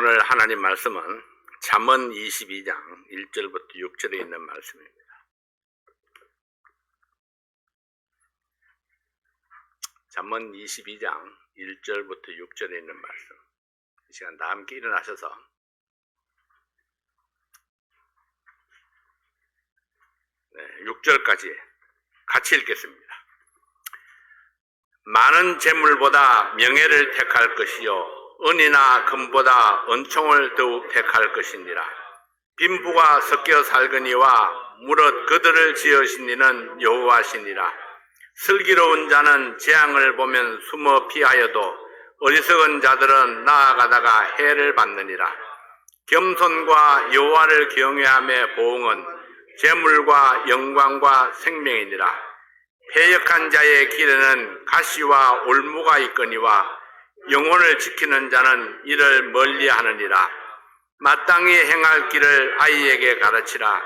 오늘 하나님 말씀은 잠언 22장 1절부터 6절에 있는 말씀입니다. 잠언 22장 1절부터 6절에 있는 말씀. 이 시간 다 함께 일어나셔서 네, 6절까지 같이 읽겠습니다. 많은 재물보다 명예를 택할 것이요 은이나 금보다 은총을 더욱 택할 것이니라. 빈부가 섞여 살거니와 무릇 그들을 지으신 이는 여호와시니라. 슬기로운 자는 재앙을 보면 숨어 피하여도 어리석은 자들은 나아가다가 해를 받느니라. 겸손과 여호와를 경외함의 보응은 재물과 영광과 생명이니라. 패역한 자의 길에는 가시와 올무가 있거니와 영혼을 지키는 자는 이를 멀리하느니라. 마땅히 행할 길을 아이에게 가르치라.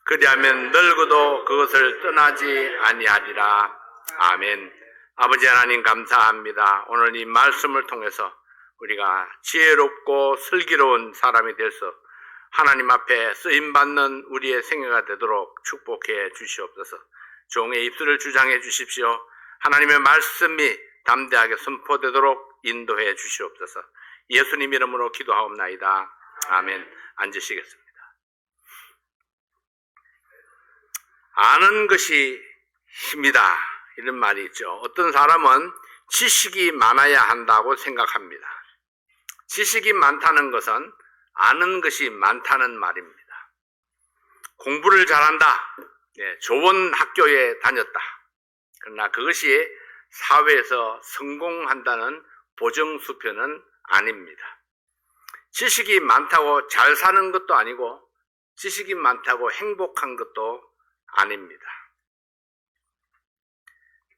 그리하면 늙어도 그것을 떠나지 아니하리라. 아멘. 아버지 하나님 감사합니다. 오늘 이 말씀을 통해서 우리가 지혜롭고 슬기로운 사람이 돼서 하나님 앞에 쓰임받는 우리의 생애가 되도록 축복해 주시옵소서. 종의 입술을 주장해 주십시오. 하나님의 말씀이 담대하게 선포되도록 인도해 주시옵소서. 예수님 이름으로 기도하옵나이다. 아멘. 앉으시겠습니다. 아는 것이 힘이다, 이런 말이 있죠. 어떤 사람은 지식이 많아야 한다고 생각합니다. 지식이 많다는 것은 아는 것이 많다는 말입니다. 공부를 잘한다, 좋은 학교에 다녔다. 그러나 그것이 사회에서 성공한다는 보정수표는 아닙니다. 지식이 많다고 잘 사는 것도 아니고 지식이 많다고 행복한 것도 아닙니다.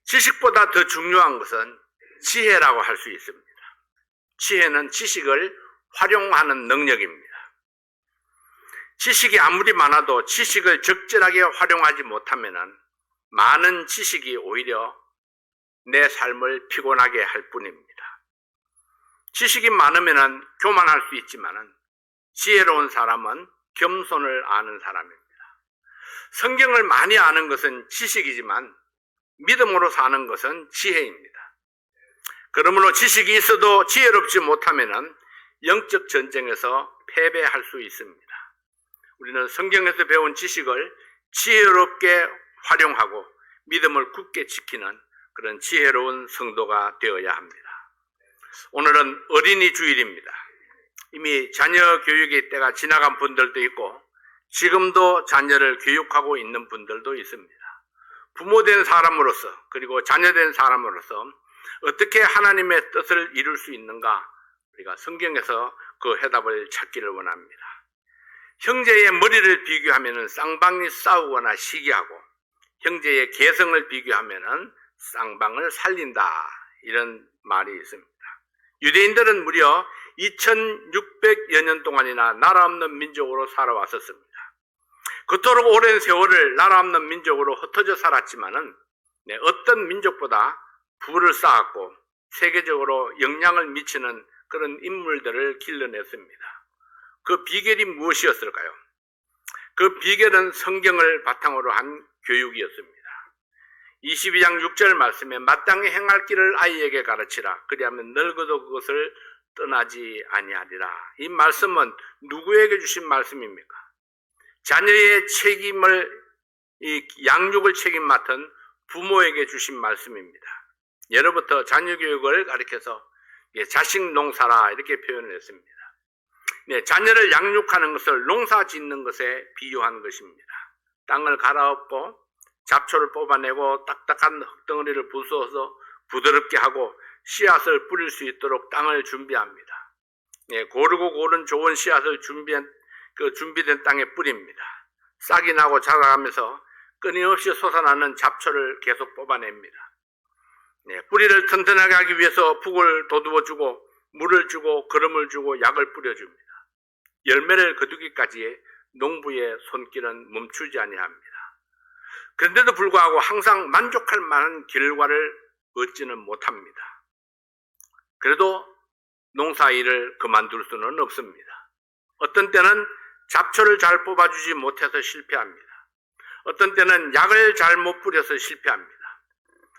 지식보다 더 중요한 것은 지혜라고 할 수 있습니다. 지혜는 지식을 활용하는 능력입니다. 지식이 아무리 많아도 지식을 적절하게 활용하지 못하면 많은 지식이 오히려 내 삶을 피곤하게 할 뿐입니다. 지식이 많으면 교만할 수 있지만 지혜로운 사람은 겸손을 아는 사람입니다. 성경을 많이 아는 것은 지식이지만 믿음으로 사는 것은 지혜입니다. 그러므로 지식이 있어도 지혜롭지 못하면 영적 전쟁에서 패배할 수 있습니다. 우리는 성경에서 배운 지식을 지혜롭게 활용하고 믿음을 굳게 지키는 그런 지혜로운 성도가 되어야 합니다. 오늘은 어린이 주일입니다. 이미 자녀 교육의 때가 지나간 분들도 있고 지금도 자녀를 교육하고 있는 분들도 있습니다. 부모된 사람으로서 그리고 자녀된 사람으로서 어떻게 하나님의 뜻을 이룰 수 있는가, 우리가 성경에서 그 해답을 찾기를 원합니다. 형제의 머리를 비교하면 쌍방이 싸우거나 시기하고 형제의 개성을 비교하면 쌍방을 살린다, 이런 말이 있습니다. 유대인들은 무려 2600여 년 동안이나 나라 없는 민족으로 살아왔었습니다. 그토록 오랜 세월을 나라 없는 민족으로 흩어져 살았지만은 어떤 민족보다 부를 쌓았고 세계적으로 영향을 미치는 그런 인물들을 길러냈습니다. 그 비결이 무엇이었을까요? 그 비결은 성경을 바탕으로 한 교육이었습니다. 22장 6절 말씀에 마땅히 행할 길을 아이에게 가르치라. 그리하면 늙어도 그것을 떠나지 아니하리라. 이 말씀은 누구에게 주신 말씀입니까? 자녀의 책임을, 이 양육을 책임 맡은 부모에게 주신 말씀입니다. 예로부터 자녀 교육을 가리켜서 자식 농사라, 이렇게 표현을 했습니다. 자녀를 양육하는 것을 농사 짓는 것에 비유한 것입니다. 땅을 갈아엎고 잡초를 뽑아내고 딱딱한 흙덩어리를 부수어서 부드럽게 하고 씨앗을 뿌릴 수 있도록 땅을 준비합니다. 고르고 고른 좋은 씨앗을 준비된 땅에 뿌립니다. 싹이 나고 자라가면서 끊임없이 솟아나는 잡초를 계속 뽑아냅니다. 뿌리를 튼튼하게 하기 위해서 북을 돋우어주고 물을 주고 거름을 주고 약을 뿌려줍니다. 열매를 거두기까지의 농부의 손길은 멈추지 아니합니다. 그런데도 불구하고 항상 만족할 만한 결과를 얻지는 못합니다. 그래도 농사일을 그만둘 수는 없습니다. 어떤 때는 잡초를 잘 뽑아주지 못해서 실패합니다. 어떤 때는 약을 잘못 뿌려서 실패합니다.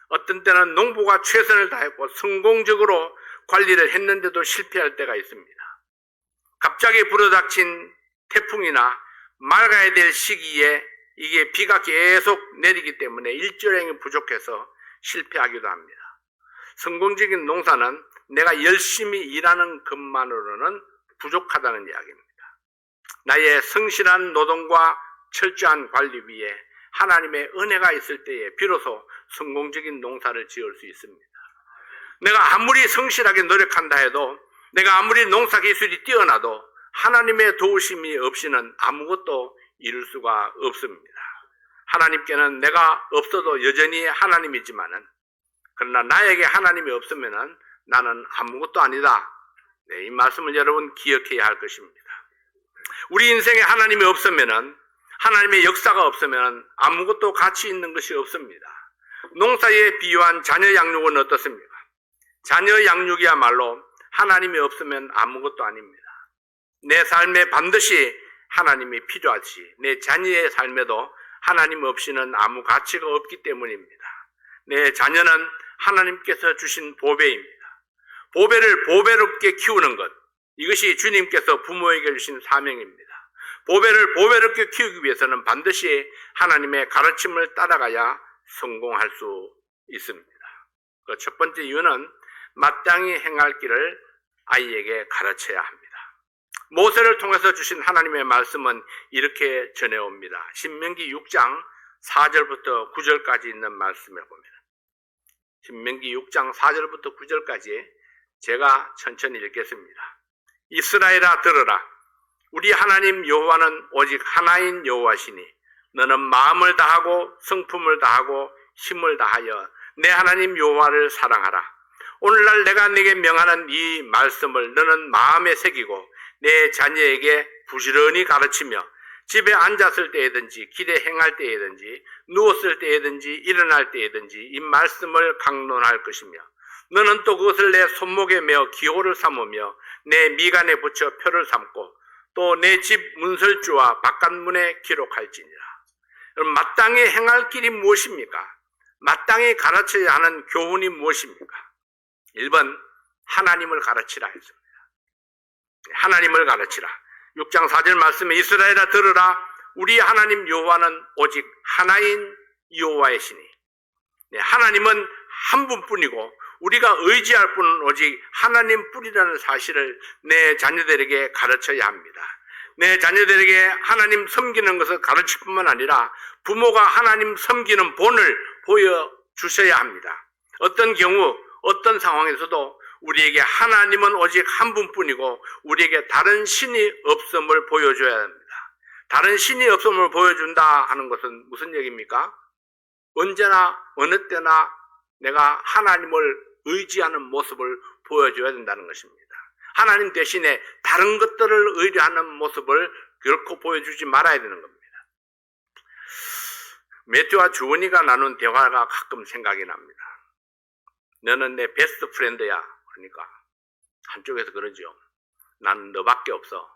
어떤 때는 농부가 최선을 다했고 성공적으로 관리를 했는데도 실패할 때가 있습니다. 갑자기 불어닥친 태풍이나 맑아야 될 시기에 이게 비가 계속 내리기 때문에 일조량이 부족해서 실패하기도 합니다. 성공적인 농사는 내가 열심히 일하는 것만으로는 부족하다는 이야기입니다. 나의 성실한 노동과 철저한 관리 위에 하나님의 은혜가 있을 때에 비로소 성공적인 농사를 지을 수 있습니다. 내가 아무리 성실하게 노력한다 해도, 내가 아무리 농사 기술이 뛰어나도 하나님의 도우심이 없이는 아무것도 이룰 수가 없습니다. 하나님께는 내가 없어도 여전히 하나님이지만은, 그러나 나에게 하나님이 없으면은 나는 아무것도 아니다. 이 말씀을 여러분 기억해야 할 것입니다. 우리 인생에 하나님이 없으면은, 하나님의 역사가 없으면 아무것도 가치 있는 것이 없습니다. 농사에 비유한 자녀 양육은 어떻습니까? 자녀 양육이야말로 하나님이 없으면 아무것도 아닙니다. 내 삶에 반드시 하나님이 필요하지, 내 자녀의 삶에도 하나님 없이는 아무 가치가 없기 때문입니다. 내 자녀는 하나님께서 주신 보배입니다. 보배를 보배롭게 키우는 것, 이것이 주님께서 부모에게 주신 사명입니다. 보배를 보배롭게 키우기 위해서는 반드시 하나님의 가르침을 따라가야 성공할 수 있습니다. 그 첫 번째 이유는 마땅히 행할 길을 아이에게 가르쳐야 합니다. 모세를 통해서 주신 하나님의 말씀은 이렇게 전해옵니다. 신명기 6장 4절부터 9절까지 있는 말씀에 보면, 신명기 6장 4절부터 9절까지 제가 천천히 읽겠습니다. 이스라엘아 들으라. 우리 하나님 여호와는 오직 하나인 여호와시니 너는 마음을 다하고 성품을 다하고 힘을 다하여 내 하나님 여호와를 사랑하라. 오늘날 내가 네게 명하는 이 말씀을 너는 마음에 새기고 내 자녀에게 부지런히 가르치며 집에 앉았을 때에든지 길에 행할 때에든지 누웠을 때에든지 일어날 때에든지 이 말씀을 강론할 것이며 너는 또 그것을 내 손목에 메어 기호를 삼으며 내 미간에 붙여 표를 삼고 또 내 집 문설주와 바깥문에 기록할지니라. 마땅히 행할 길이 무엇입니까? 마땅히 가르쳐야 하는 교훈이 무엇입니까? 1번, 하나님을 가르치라 했습니다. 하나님을 가르치라. 6장 4절 말씀에 이스라엘아 들으라. 우리 하나님 여호와는 오직 하나인 여호와이시니. 하나님은 한 분뿐이고 우리가 의지할 분은 오직 하나님뿐이라는 사실을 내 자녀들에게 가르쳐야 합니다. 내 자녀들에게 하나님 섬기는 것을 가르칠 뿐만 아니라 부모가 하나님 섬기는 본을 보여주셔야 합니다. 어떤 경우 어떤 상황에서도 우리에게 하나님은 오직 한 분뿐이고 우리에게 다른 신이 없음을 보여줘야 합니다. 다른 신이 없음을 보여준다 하는 것은 무슨 얘기입니까? 언제나 어느 때나 내가 하나님을 의지하는 모습을 보여줘야 된다는 것입니다. 하나님 대신에 다른 것들을 의뢰하는 모습을 결코 보여주지 말아야 되는 겁니다. 매튜와 주원이가 나눈 대화가 가끔 생각이 납니다. 너는 내 베스트 프렌드야. 그러니까 한쪽에서 그러죠. 나는 너밖에 없어.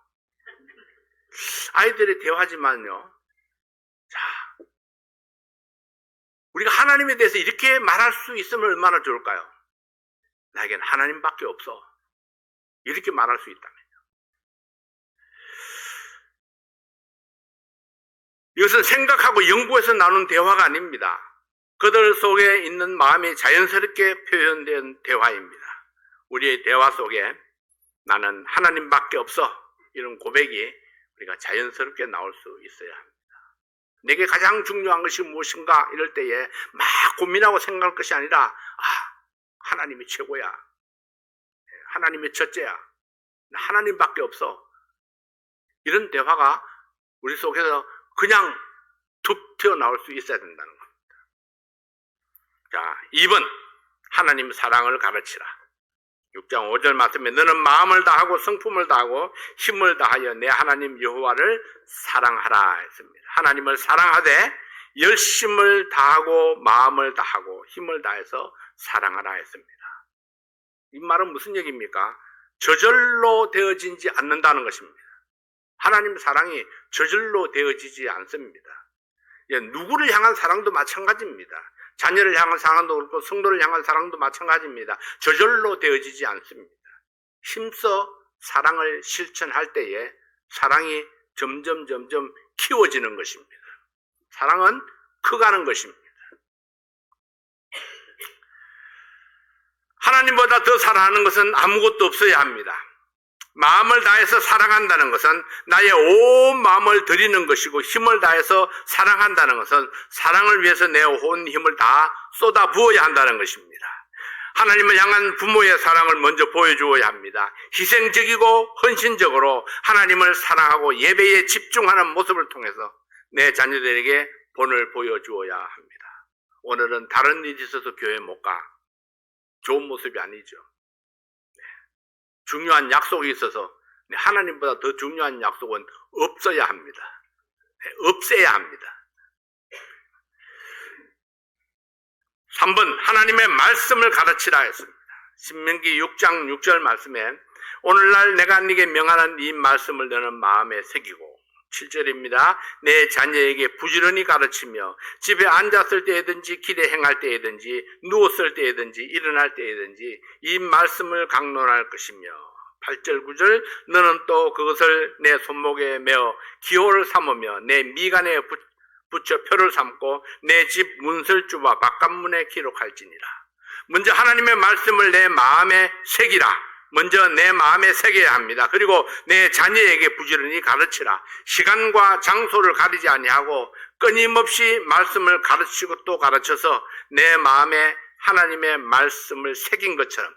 아이들의 대화지만요. 자, 우리가 하나님에 대해서 이렇게 말할 수 있으면 얼마나 좋을까요? 나에겐 하나님밖에 없어. 이렇게 말할 수 있다면요. 이것은 생각하고 연구해서 나눈 대화가 아닙니다. 그들 속에 있는 마음이 자연스럽게 표현된 대화입니다. 우리의 대화 속에 나는 하나님밖에 없어. 이런 고백이 우리가 자연스럽게 나올 수 있어야 합니다. 내게 가장 중요한 것이 무엇인가 이럴 때에 막 고민하고 생각할 것이 아니라 하나님이 최고야. 하나님이 첫째야. 하나님밖에 없어. 이런 대화가 우리 속에서 그냥 툭 튀어나올 수 있어야 된다는 겁니다. 자, 2번 하나님 사랑을 가르치라. 6장 5절 말씀에 너는 마음을 다하고 성품을 다하고 힘을 다하여 내 하나님 여호와를 사랑하라 했습니다. 하나님을 사랑하되 열심을 다하고 마음을 다하고 힘을 다해서 사랑하라 했습니다. 이 말은 무슨 얘기입니까? 저절로 되어지지 않는다는 것입니다. 하나님의 사랑이 저절로 되어지지 않습니다. 누구를 향한 사랑도 마찬가지입니다. 자녀를 향한 사랑도 그렇고 성도를 향한 사랑도 마찬가지입니다. 저절로 되어지지 않습니다. 힘써 사랑을 실천할 때에 사랑이 점점 키워지는 것입니다. 사랑은 커가는 것입니다. 하나님보다 더 사랑하는 것은 아무것도 없어야 합니다. 마음을 다해서 사랑한다는 것은 나의 온 마음을 드리는 것이고, 힘을 다해서 사랑한다는 것은 사랑을 위해서 내 온 힘을 다 쏟아 부어야 한다는 것입니다. 하나님을 향한 부모의 사랑을 먼저 보여주어야 합니다. 희생적이고 헌신적으로 하나님을 사랑하고 예배에 집중하는 모습을 통해서 내 자녀들에게 본을 보여주어야 합니다. 오늘은 다른 일이 있어서 교회 못 가. 좋은 모습이 아니죠. 중요한 약속이 있어서 하나님보다 더 중요한 약속은 없어야 합니다. 없애야 합니다. 3번, 하나님의 말씀을 가르치라 했습니다. 신명기 6장 6절 말씀에 오늘날 내가 네게 명하는 이 말씀을 너는 마음에 새기고, 7절입니다. 내 자녀에게 부지런히 가르치며 집에 앉았을 때든지 길에 행할 때든지 누웠을 때든지 일어날 때든지 이 말씀을 강론할 것이며, 8절 9절 너는 또 그것을 내 손목에 메어 기호를 삼으며 내 미간에 붙여 표를 삼고 내 집 문설주와 바깥문에 기록할지니라. 먼저 하나님의 말씀을 내 마음에 새기라. 먼저 내 마음에 새겨야 합니다. 그리고 내 자녀에게 부지런히 가르치라. 시간과 장소를 가리지 아니하고 끊임없이 말씀을 가르치고 또 가르쳐서 내 마음에 하나님의 말씀을 새긴 것처럼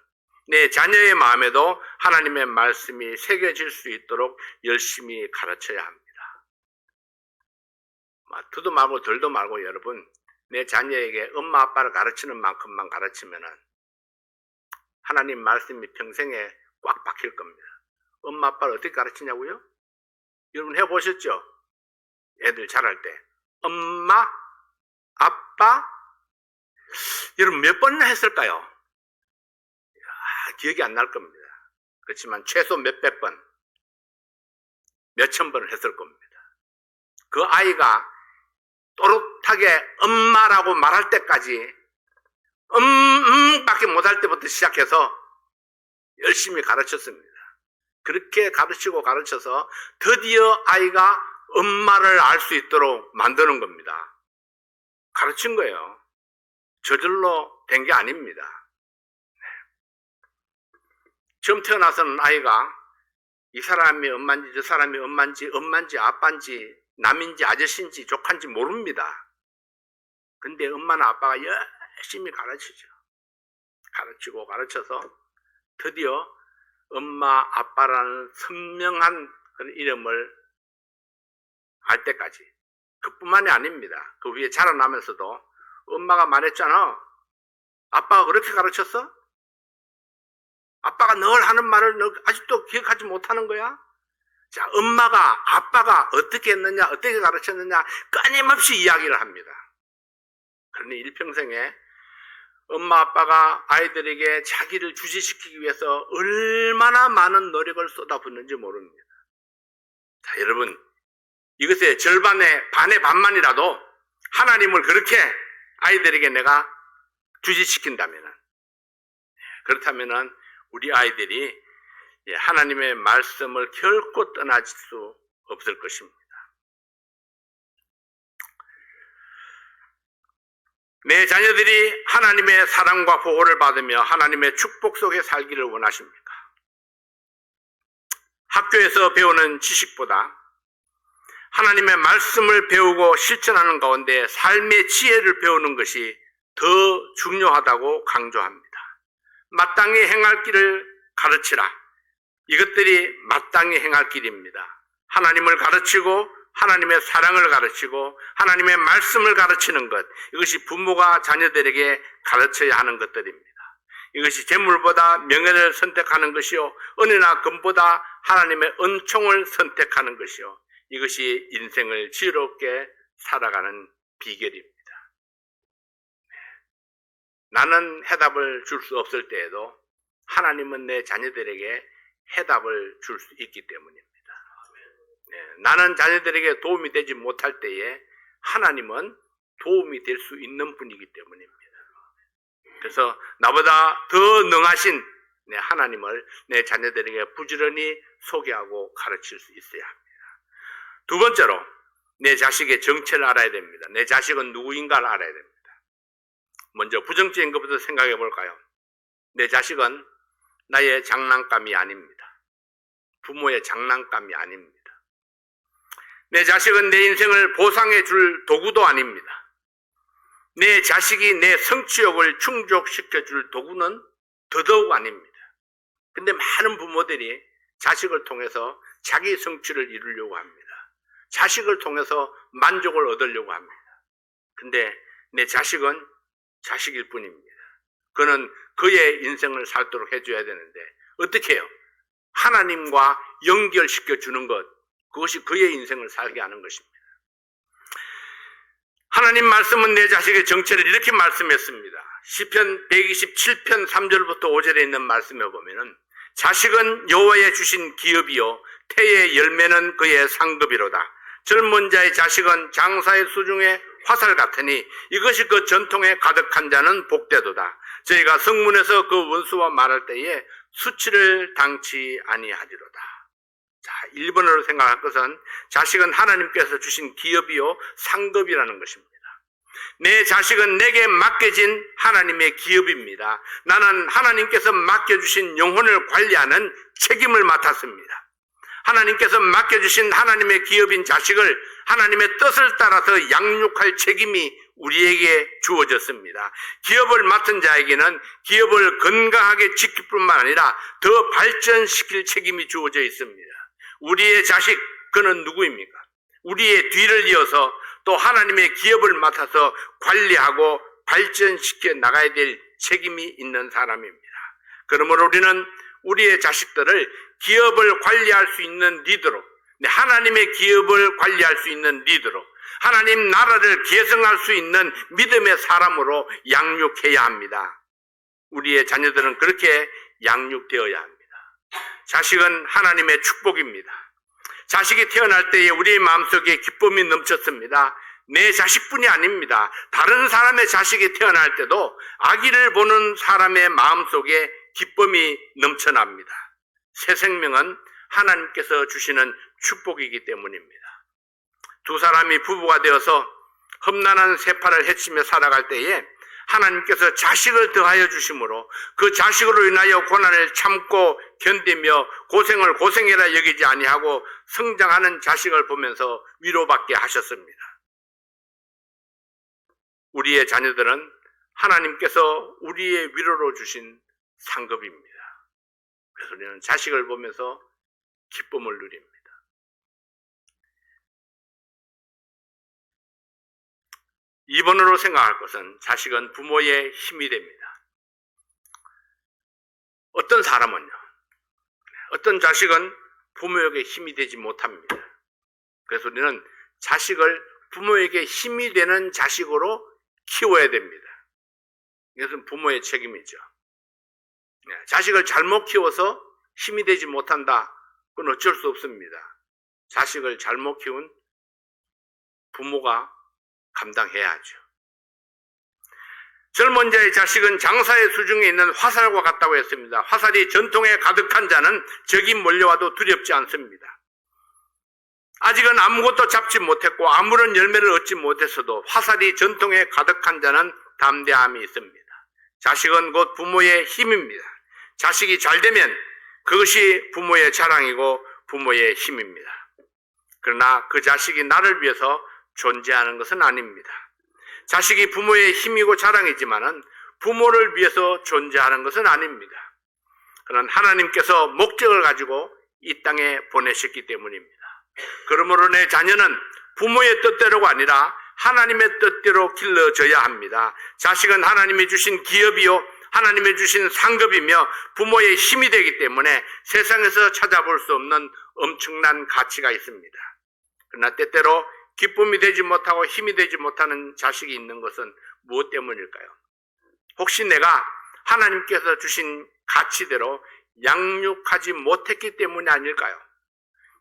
내 자녀의 마음에도 하나님의 말씀이 새겨질 수 있도록 열심히 가르쳐야 합니다. 더도 말고 덜도 말고 여러분, 내 자녀에게 엄마 아빠를 가르치는 만큼만 가르치면은 하나님 말씀이 평생에 꽉 박힐 겁니다. 엄마 아빠를 어떻게 가르치냐고요? 여러분 해보셨죠? 애들 자랄 때 엄마, 아빠, 여러분 몇 번이나 했을까요? 기억이 안 날 겁니다. 그렇지만 최소 몇백 번, 몇천 번을 했을 겁니다. 그 아이가 또렷하게 엄마라고 말할 때까지 밖에 못할 때부터 시작해서 열심히 가르쳤습니다. 그렇게 가르치고 가르쳐서 드디어 아이가 엄마를 알 수 있도록 만드는 겁니다. 가르친 거예요. 저절로 된 게 아닙니다. 처음 태어나서는 아이가 이 사람이 엄마인지 저 사람이 엄마인지 아빠인지 남인지 아저씨인지 조카인지 모릅니다. 근데 엄마나 아빠가 열심히 가르치죠. 가르치고 가르쳐서 드디어 엄마 아빠라는 선명한 그런 이름을 알 때까지. 그뿐만이 아닙니다. 그 위에 자라나면서도 엄마가 말했잖아. 아빠가 그렇게 가르쳤어? 아빠가 늘 하는 말을 너 아직도 기억하지 못하는 거야? 자, 엄마가 아빠가 어떻게 했느냐, 어떻게 가르쳤느냐 끊임없이 이야기를 합니다. 그러니 일평생에 엄마 아빠가 아이들에게 자기를 주지시키기 위해서 얼마나 많은 노력을 쏟아붓는지 모릅니다. 자, 여러분, 이것의 반의 반만이라도 하나님을 그렇게 아이들에게 내가 주지시킨다면, 그렇다면 우리 아이들이 하나님의 말씀을 결코 떠나질 수 없을 것입니다. 내 자녀들이 하나님의 사랑과 보호를 받으며 하나님의 축복 속에 살기를 원하십니까? 학교에서 배우는 지식보다 하나님의 말씀을 배우고 실천하는 가운데 삶의 지혜를 배우는 것이 더 중요하다고 강조합니다. 마땅히 행할 길을 가르치라. 이것들이 마땅히 행할 길입니다. 하나님을 가르치고 하나님의 사랑을 가르치고 하나님의 말씀을 가르치는 것, 이것이 부모가 자녀들에게 가르쳐야 하는 것들입니다. 이것이 재물보다 명예를 선택하는 것이요, 은혜나 금보다 하나님의 은총을 선택하는 것이요, 이것이 인생을 지혜롭게 살아가는 비결입니다. 나는 해답을 줄 수 없을 때에도 하나님은 내 자녀들에게 해답을 줄 수 있기 때문입니다. 나는 자녀들에게 도움이 되지 못할 때에 하나님은 도움이 될 수 있는 분이기 때문입니다. 그래서 나보다 더 능하신 하나님을 내 자녀들에게 부지런히 소개하고 가르칠 수 있어야 합니다. 두 번째로 내 자식의 정체를 알아야 됩니다. 내 자식은 누구인가를 알아야 됩니다. 먼저 부정적인 것부터 생각해 볼까요? 내 자식은 나의 장난감이 아닙니다. 부모의 장난감이 아닙니다. 내 자식은 내 인생을 보상해 줄 도구도 아닙니다. 내 자식이 내 성취욕을 충족시켜 줄 도구는 더더욱 아닙니다. 근데 많은 부모들이 자식을 통해서 자기 성취를 이루려고 합니다. 자식을 통해서 만족을 얻으려고 합니다. 근데 내 자식은 자식일 뿐입니다. 그는 그의 인생을 살도록 해줘야 되는데 어떻게 해요? 하나님과 연결시켜 주는 것, 그것이 그의 인생을 살게 하는 것입니다. 하나님 말씀은 내 자식의 정체를 이렇게 말씀했습니다. 시편 127편 3절부터 5절에 있는 말씀에 보면은 자식은 여호와의 주신 기업이요 태의 열매는 그의 상급이로다. 젊은 자의 자식은 장사의 수중에 화살 같으니 이것이 그 전통에 가득한 자는 복되도다. 저희가 성문에서 그 원수와 말할 때에 수치를 당치 아니하리로다. 자, 1번으로 생각할 것은 자식은 하나님께서 주신 기업이요 상급이라는 것입니다. 내 자식은 내게 맡겨진 하나님의 기업입니다. 나는 하나님께서 맡겨주신 영혼을 관리하는 책임을 맡았습니다. 하나님께서 맡겨주신 하나님의 기업인 자식을 하나님의 뜻을 따라서 양육할 책임이 우리에게 주어졌습니다. 기업을 맡은 자에게는 기업을 건강하게 지킬 뿐만 아니라 더 발전시킬 책임이 주어져 있습니다. 우리의 자식, 그는 누구입니까? 우리의 뒤를 이어서 또 하나님의 기업을 맡아서 관리하고 발전시켜 나가야 될 책임이 있는 사람입니다. 그러므로 우리는 우리의 자식들을 기업을 관리할 수 있는 리더로, 하나님의 기업을 관리할 수 있는 리더로, 하나님 나라를 계승할 수 있는 믿음의 사람으로 양육해야 합니다. 우리의 자녀들은 그렇게 양육되어야 합니다. 자식은 하나님의 축복입니다. 자식이 태어날 때에 우리의 마음속에 기쁨이 넘쳤습니다. 내 자식뿐이 아닙니다. 다른 사람의 자식이 태어날 때도 아기를 보는 사람의 마음속에 기쁨이 넘쳐납니다. 새 생명은 하나님께서 주시는 축복이기 때문입니다. 두 사람이 부부가 되어서 험난한 세파를 헤치며 살아갈 때에 하나님께서 자식을 더하여 주심으로 그 자식으로 인하여 고난을 참고 견디며 고생을 고생이라 여기지 아니하고 성장하는 자식을 보면서 위로받게 하셨습니다. 우리의 자녀들은 하나님께서 우리의 위로로 주신 상급입니다. 그래서 우리는 자식을 보면서 기쁨을 누립니다. 이번으로 생각할 것은 자식은 부모의 힘이 됩니다. 어떤 사람은요, 어떤 자식은 부모에게 힘이 되지 못합니다. 그래서 우리는 자식을 부모에게 힘이 되는 자식으로 키워야 됩니다. 이것은 부모의 책임이죠. 자식을 잘못 키워서 힘이 되지 못한다, 그건 어쩔 수 없습니다. 자식을 잘못 키운 부모가 감당해야 하죠. 젊은 자의 자식은 장사의 수중에 있는 화살과 같다고 했습니다. 화살이 전통에 가득한 자는 적이 몰려와도 두렵지 않습니다. 아직은 아무것도 잡지 못했고 아무런 열매를 얻지 못했어도 화살이 전통에 가득한 자는 담대함이 있습니다. 자식은 곧 부모의 힘입니다. 자식이 잘 되면 그것이 부모의 자랑이고 부모의 힘입니다. 그러나 그 자식이 나를 위해서 존재하는 것은 아닙니다. 자식이 부모의 힘이고 자랑이지만은 부모를 위해서 존재하는 것은 아닙니다. 그는 하나님께서 목적을 가지고 이 땅에 보내셨기 때문입니다. 그러므로 내 자녀는 부모의 뜻대로가 아니라 하나님의 뜻대로 길러져야 합니다. 자식은 하나님이 주신 기업이요 하나님이 주신 상급이며 부모의 힘이 되기 때문에 세상에서 찾아볼 수 없는 엄청난 가치가 있습니다. 그러나 때때로 기쁨이 되지 못하고 힘이 되지 못하는 자식이 있는 것은 무엇 때문일까요? 혹시 내가 하나님께서 주신 가치대로 양육하지 못했기 때문이 아닐까요?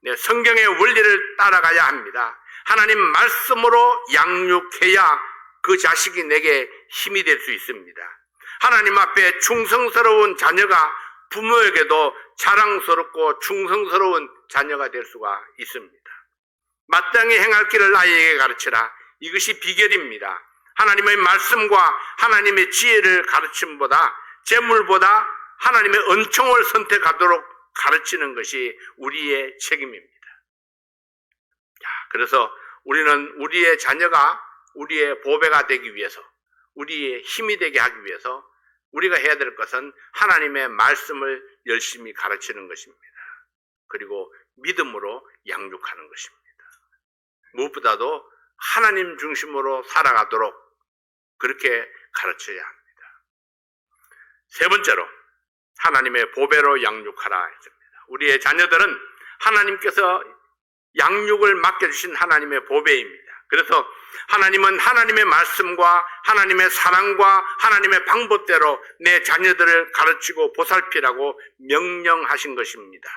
네, 성경의 원리를 따라가야 합니다. 하나님 말씀으로 양육해야 그 자식이 내게 힘이 될 수 있습니다. 하나님 앞에 충성스러운 자녀가 부모에게도 자랑스럽고 충성스러운 자녀가 될 수가 있습니다. 마땅히 행할 길을 아이에게 가르치라. 이것이 비결입니다. 하나님의 말씀과 하나님의 지혜를 가르침보다, 재물보다 하나님의 은총을 선택하도록 가르치는 것이 우리의 책임입니다. 그래서 우리는 우리의 자녀가 우리의 보배가 되기 위해서, 우리의 힘이 되게 하기 위해서 우리가 해야 될 것은 하나님의 말씀을 열심히 가르치는 것입니다. 그리고 믿음으로 양육하는 것입니다. 무엇보다도 하나님 중심으로 살아가도록 그렇게 가르쳐야 합니다. 세 번째로 하나님의 보배로 양육하라 했습니다. 우리의 자녀들은 하나님께서 양육을 맡겨주신 하나님의 보배입니다. 그래서 하나님은 하나님의 말씀과 하나님의 사랑과 하나님의 방법대로 내 자녀들을 가르치고 보살피라고 명령하신 것입니다.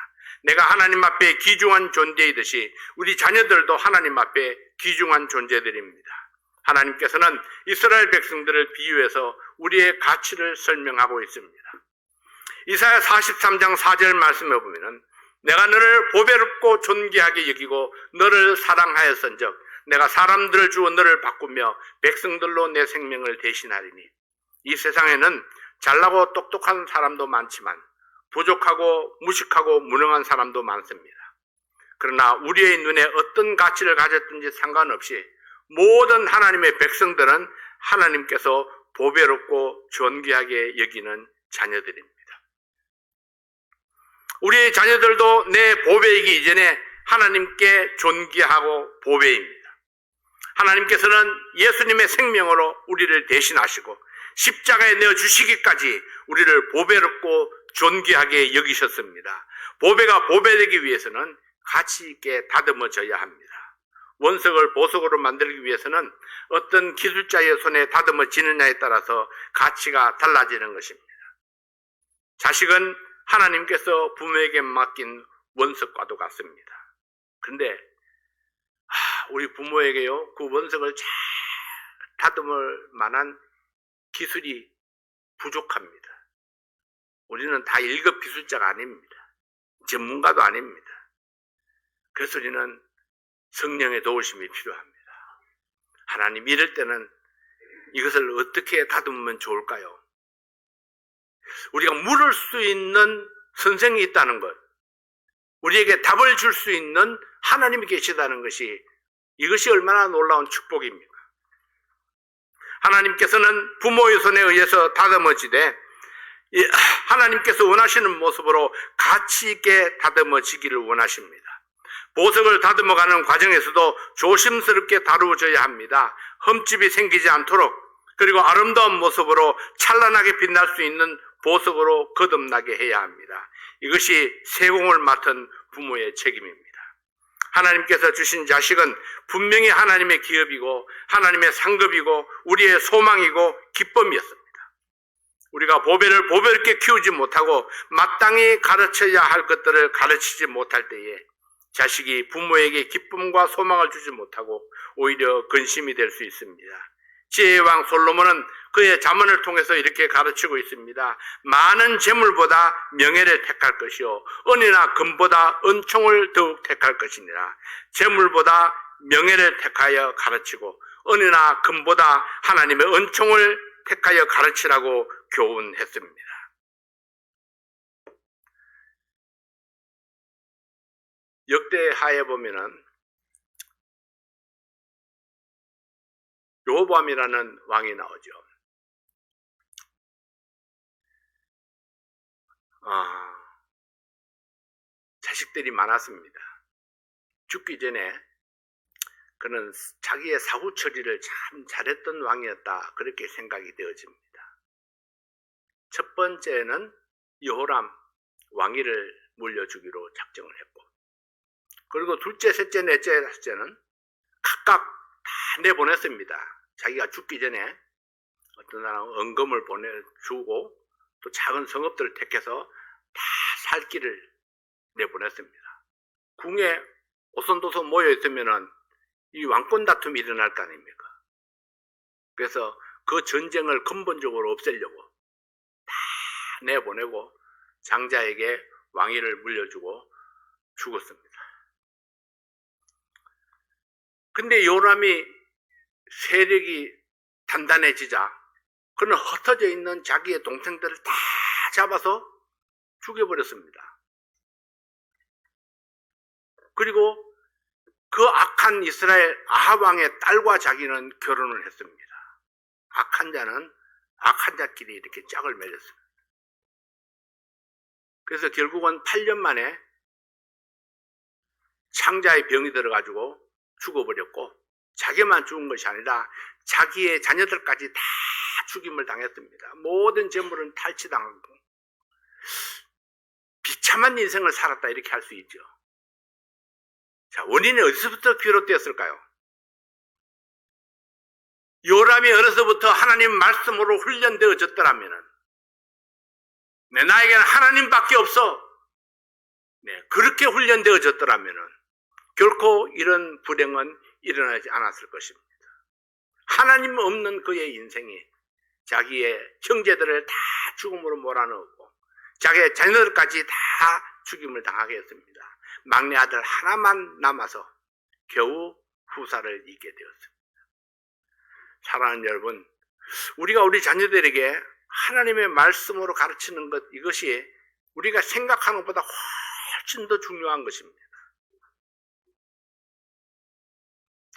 내가 하나님 앞에 귀중한 존재이듯이 우리 자녀들도 하나님 앞에 귀중한 존재들입니다. 하나님께서는 이스라엘 백성들을 비유해서 우리의 가치를 설명하고 있습니다. 이사야 43장 4절 말씀에 보면은 내가 너를 보배롭고 존귀하게 여기고 너를 사랑하였은즉 내가 사람들을 주어 너를 바꾸며 백성들로 내 생명을 대신하리니. 이 세상에는 잘나고 똑똑한 사람도 많지만 부족하고 무식하고 무능한 사람도 많습니다. 그러나 우리의 눈에 어떤 가치를 가졌든지 상관없이 모든 하나님의 백성들은 하나님께서 보배롭고 존귀하게 여기는 자녀들입니다. 우리의 자녀들도 내 보배이기 이전에 하나님께 존귀하고 보배입니다. 하나님께서는 예수님의 생명으로 우리를 대신하시고 십자가에 내어주시기까지 우리를 보배롭고 존귀하게 여기셨습니다. 보배가 보배되기 위해서는 가치 있게 다듬어져야 합니다. 원석을 보석으로 만들기 위해서는 어떤 기술자의 손에 다듬어지느냐에 따라서 가치가 달라지는 것입니다. 자식은 하나님께서 부모에게 맡긴 원석과도 같습니다. 그런데 우리 부모에게요, 그 원석을 잘 다듬을 만한 기술이 부족합니다. 우리는 다 1급 기술자가 아닙니다. 전문가도 아닙니다. 그래서 우리는 성령의 도우심이 필요합니다. 하나님, 이럴 때는 이것을 어떻게 다듬으면 좋을까요? 우리가 물을 수 있는 선생이 있다는 것, 우리에게 답을 줄 수 있는 하나님이 계시다는 것이, 이것이 얼마나 놀라운 축복입니까? 하나님께서는 부모의 손에 의해서 다듬어지되 하나님께서 원하시는 모습으로 가치 있게 다듬어지기를 원하십니다. 보석을 다듬어가는 과정에서도 조심스럽게 다루어져야 합니다. 흠집이 생기지 않도록, 그리고 아름다운 모습으로 찬란하게 빛날 수 있는 보석으로 거듭나게 해야 합니다. 이것이 세공을 맡은 부모의 책임입니다. 하나님께서 주신 자식은 분명히 하나님의 기업이고 하나님의 상급이고 우리의 소망이고 기쁨이었습니다. 우리가 보배를 보배롭게 키우지 못하고 마땅히 가르쳐야 할 것들을 가르치지 못할 때에 자식이 부모에게 기쁨과 소망을 주지 못하고 오히려 근심이 될 수 있습니다. 지혜의 왕 솔로몬은 그의 잠언을 통해서 이렇게 가르치고 있습니다. 많은 재물보다 명예를 택할 것이요 은이나 금보다 은총을 더욱 택할 것이니라. 재물보다 명예를 택하여 가르치고 은이나 금보다 하나님의 은총을 택하여 가르치라고 교훈했습니다. 역대하에 보면은 르호보암이라는 왕이 나오죠. 자식들이 많았습니다. 죽기 전에 그는 자기의 사후 처리를 참 잘했던 왕이었다, 그렇게 생각이 되어집니다. 첫 번째는 여호람 왕위를 물려주기로 작정을 했고, 그리고 둘째, 셋째, 넷째, 다섯째는 각각 다 내보냈습니다. 자기가 죽기 전에 어떤 사람은 은금을 보내주고 또 작은 성읍들을 택해서 다 살 길을 내보냈습니다. 궁에 오손도손 모여 있으면은 이 왕권 다툼이 일어날 거 아닙니까? 그래서 그 전쟁을 근본적으로 없애려고 다 내보내고 장자에게 왕위를 물려주고 죽었습니다. 근데 요람이 세력이 단단해지자 그는 흩어져 있는 자기의 동생들을 다 잡아서 죽여버렸습니다. 그리고 그 악한 이스라엘 아합 왕의 딸과 자기는 결혼을 했습니다. 악한 자는 악한 자끼리 이렇게 짝을 맺었습니다. 그래서 결국은 8년 만에 창자의 병이 들어가지고 죽어버렸고 자기만 죽은 것이 아니라 자기의 자녀들까지 다 죽임을 당했습니다. 모든 재물은 탈취당하고 비참한 인생을 살았다 이렇게 할 수 있죠. 자, 원인이 어디서부터 비롯되었을까요? 요람이 어려서부터 하나님 말씀으로 훈련되어졌더라면 나에게는 하나님밖에 없어. 그렇게 훈련되어졌더라면 결코 이런 불행은 일어나지 않았을 것입니다. 하나님 없는 그의 인생이 자기의 형제들을 다 죽음으로 몰아넣었고 자기의 자녀들까지 다 죽임을 당하게 했습니다. 막내 아들 하나만 남아서 겨우 후사를 잇게 되었습니다. 사랑하는 여러분, 우리가 우리 자녀들에게 하나님의 말씀으로 가르치는 것, 이것이 우리가 생각하는 것보다 훨씬 더 중요한 것입니다.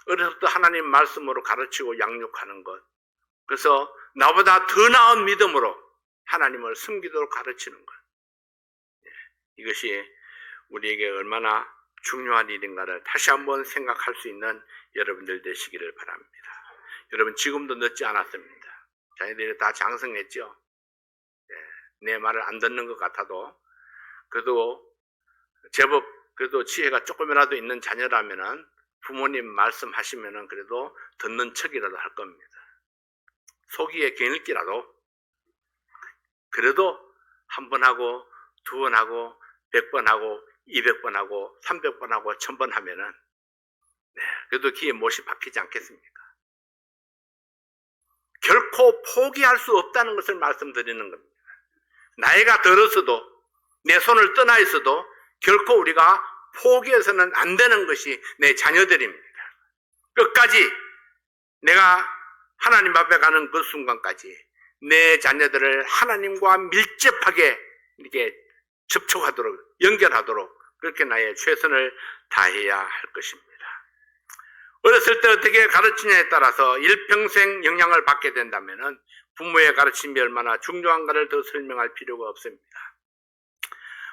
어려서부터 하나님 말씀으로 가르치고 양육하는 것, 그래서 나보다 더 나은 믿음으로 하나님을 섬기도록 가르치는 것, 이것이 우리에게 얼마나 중요한 일인가를 다시 한번 생각할 수 있는 여러분들 되시기를 바랍니다. 여러분, 지금도 늦지 않았습니다. 자녀들이 다 장성했죠. 내 말을 안 듣는 것 같아도 그래도 제법 그래도 지혜가 조금이라도 있는 자녀라면은 부모님 말씀하시면은 그래도 듣는 척이라도 할 겁니다. 속이에 개읽기라도 그래도 한 번 하고 두 번 하고 100번 하고 200번 하고 300번 하고 1000번 하면은 그래도 귀에 못이 박히지 않겠습니까? 결코 포기할 수 없다는 것을 말씀드리는 겁니다. 나이가 들었어도 내 손을 떠나 있어도 결코 우리가 포기해서는 안 되는 것이 내 자녀들입니다. 끝까지 내가 하나님 앞에 가는 그 순간까지 내 자녀들을 하나님과 밀접하게 이렇게 접촉하도록, 연결하도록 그렇게 나의 최선을 다해야 할 것입니다. 어렸을 때 어떻게 가르치냐에 따라서 일평생 영향을 받게 된다면 부모의 가르침이 얼마나 중요한가를 더 설명할 필요가 없습니다.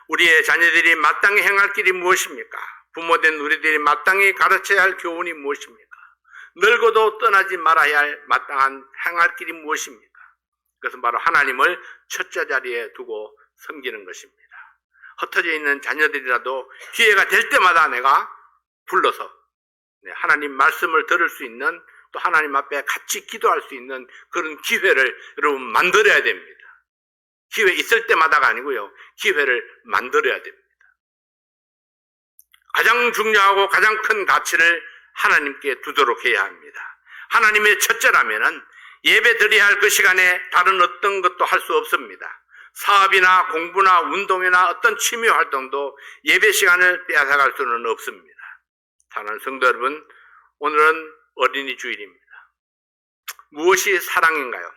우리의 자녀들이 마땅히 행할 길이 무엇입니까? 부모된 우리들이 마땅히 가르쳐야 할 교훈이 무엇입니까? 늙어도 떠나지 말아야 할 마땅한 행할 길이 무엇입니까? 그것은 바로 하나님을 첫째 자리에 두고 섬기는 것입니다. 흩어져 있는 자녀들이라도 기회가 될 때마다 내가 불러서 하나님 말씀을 들을 수 있는, 또 하나님 앞에 같이 기도할 수 있는 그런 기회를 여러분 만들어야 됩니다. 기회 있을 때마다가 아니고요, 기회를 만들어야 됩니다. 가장 중요하고 가장 큰 가치를 하나님께 두도록 해야 합니다. 하나님의 첫째라면은 예배 드려야 할 그 시간에 다른 어떤 것도 할 수 없습니다. 사업이나 공부나 운동이나 어떤 취미 활동도 예배 시간을 빼앗아갈 수는 없습니다. 사랑하는 성도 여러분, 오늘은 어린이 주일입니다. 무엇이 사랑인가요?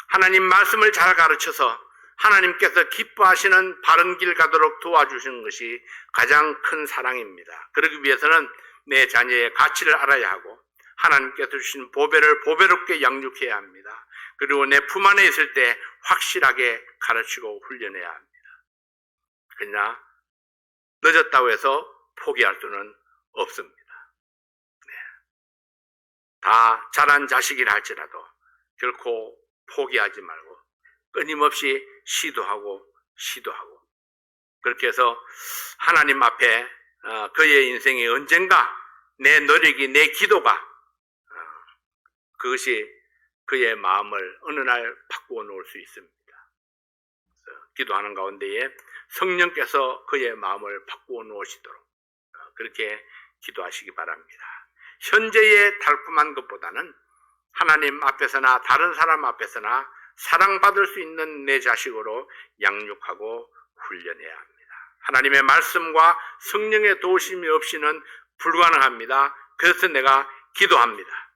하나님 말씀을 잘 가르쳐서 하나님께서 기뻐하시는 바른 길 가도록 도와주시는 것이 가장 큰 사랑입니다. 그러기 위해서는 내 자녀의 가치를 알아야 하고 하나님께서 주신 보배를 보배롭게 양육해야 합니다. 그리고 내 품 안에 있을 때 확실하게 가르치고 훈련해야 합니다. 그러나 늦었다고 해서 포기할 수는 없습니다. 다 자란 자식이라 할지라도 결코 포기하지 말고 끊임없이 시도하고 그렇게 해서 하나님 앞에 그의 인생이 언젠가 내 노력이, 내 기도가 그것이 그의 마음을 어느 날 바꾸어 놓을 수 있습니다. 그래서 기도하는 가운데에 성령께서 그의 마음을 바꾸어 놓으시도록 그렇게 기도하시기 바랍니다. 현재의 달콤한 것보다는 하나님 앞에서나 다른 사람 앞에서나 사랑받을 수 있는 내 자식으로 양육하고 훈련해야 합니다. 하나님의 말씀과 성령의 도우심이 없이는 불가능합니다. 그래서 내가 기도합니다.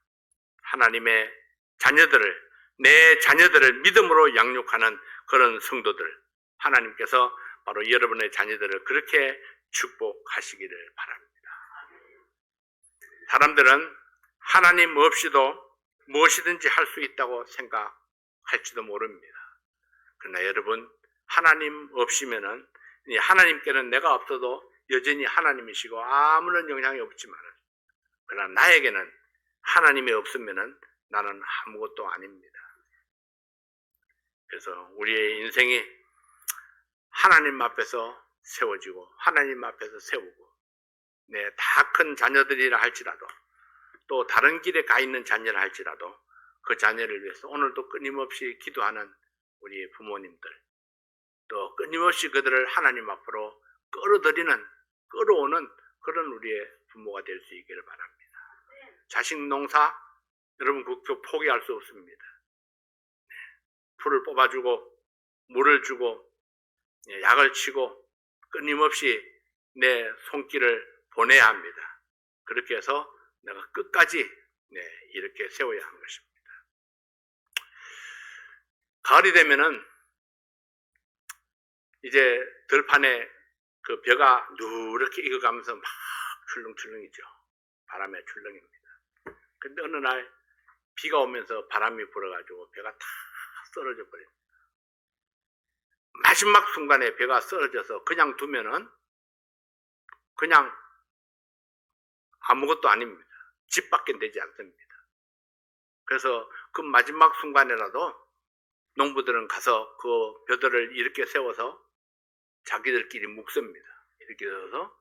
하나님의 자녀들을, 내 자녀들을 믿음으로 양육하는 그런 성도들, 하나님께서 바로 여러분의 자녀들을 그렇게 축복하시기를 바랍니다. 사람들은 하나님 없이도 무엇이든지 할 수 있다고 생각할지도 모릅니다. 그러나 여러분, 하나님 없이면은, 하나님께는 내가 없어도 여전히 하나님이시고 아무런 영향이 없지만, 그러나 나에게는 하나님이 없으면은 나는 아무것도 아닙니다. 그래서 우리의 인생이 하나님 앞에서 세워지고 하나님 앞에서 세우고, 다 큰 자녀들이라 할지라도, 또 다른 길에 가 있는 자녀라 할지라도 그 자녀를 위해서 오늘도 끊임없이 기도하는 우리 부모님들, 또 끊임없이 그들을 하나님 앞으로 끌어오는 그런 우리의 부모가 될 수 있기를 바랍니다. 자식 농사, 여러분 그거 포기할 수 없습니다. 풀을 뽑아주고 물을 주고 약을 치고 끊임없이 내 손길을 보내야 합니다. 그렇게 해서 내가 끝까지 이렇게 세워야 하는 것입니다. 가을이 되면은 이제 들판에 그 벼가 누렇게 익어가면서 막 출렁출렁이죠. 바람의 출렁입니다. 근데 어느 날 비가 오면서 바람이 불어가지고 벼가 다 쓰러져 버립니다. 마지막 순간에 벼가 쓰러져서 그냥 두면은 그냥 아무것도 아닙니다. 집밖에 되지 않습니다. 그래서 그 마지막 순간에라도 농부들은 가서 그 벼들을 이렇게 세워서 자기들끼리 묶습니다. 이렇게 해서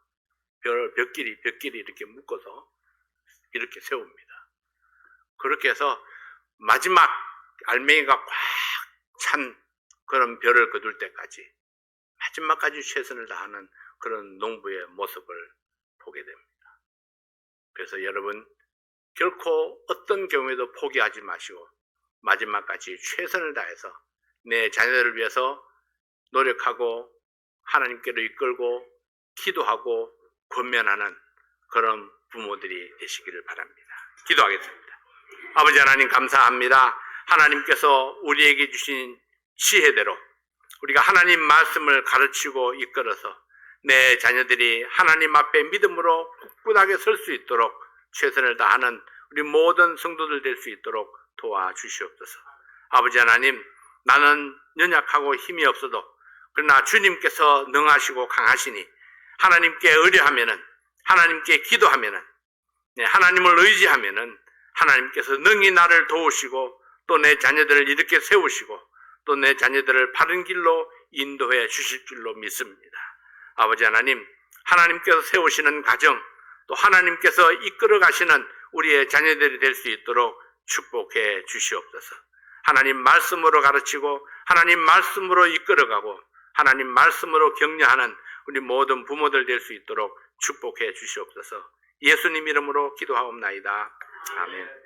벽끼리 이렇게 묶어서 이렇게 세웁니다. 그렇게 해서 마지막 알맹이가 꽉 찬 그런 벼를 거둘 때까지 마지막까지 최선을 다하는 그런 농부의 모습을 보게 됩니다. 그래서 여러분, 결코 어떤 경우에도 포기하지 마시고 마지막까지 최선을 다해서 내 자녀들을 위해서 노력하고 하나님께로 이끌고 기도하고 권면하는 그런 부모들이 되시기를 바랍니다. 기도하겠습니다. 아버지 하나님, 감사합니다. 하나님께서 우리에게 주신 지혜대로 우리가 하나님 말씀을 가르치고 이끌어서 내 자녀들이 하나님 앞에 믿음으로 굳건하게 설 수 있도록 최선을 다하는 우리 모든 성도들 될 수 있도록 도와주시옵소서. 아버지 하나님, 나는 연약하고 힘이 없어도 그러나 주님께서 능하시고 강하시니 하나님께 의뢰하면은, 하나님께 기도하면은, 하나님을 의지하면은 하나님께서 능히 나를 도우시고 또 내 자녀들을 이렇게 세우시고 또 내 자녀들을 바른 길로 인도해 주실 줄로 믿습니다. 아버지 하나님, 하나님께서 세우시는 가정, 또 하나님께서 이끌어 가시는 우리의 자녀들이 될 수 있도록 축복해 주시옵소서. 하나님 말씀으로 가르치고 하나님 말씀으로 이끌어가고 하나님 말씀으로 격려하는 우리 모든 부모들 될 수 있도록 축복해 주시옵소서. 예수님 이름으로 기도하옵나이다. 아멘.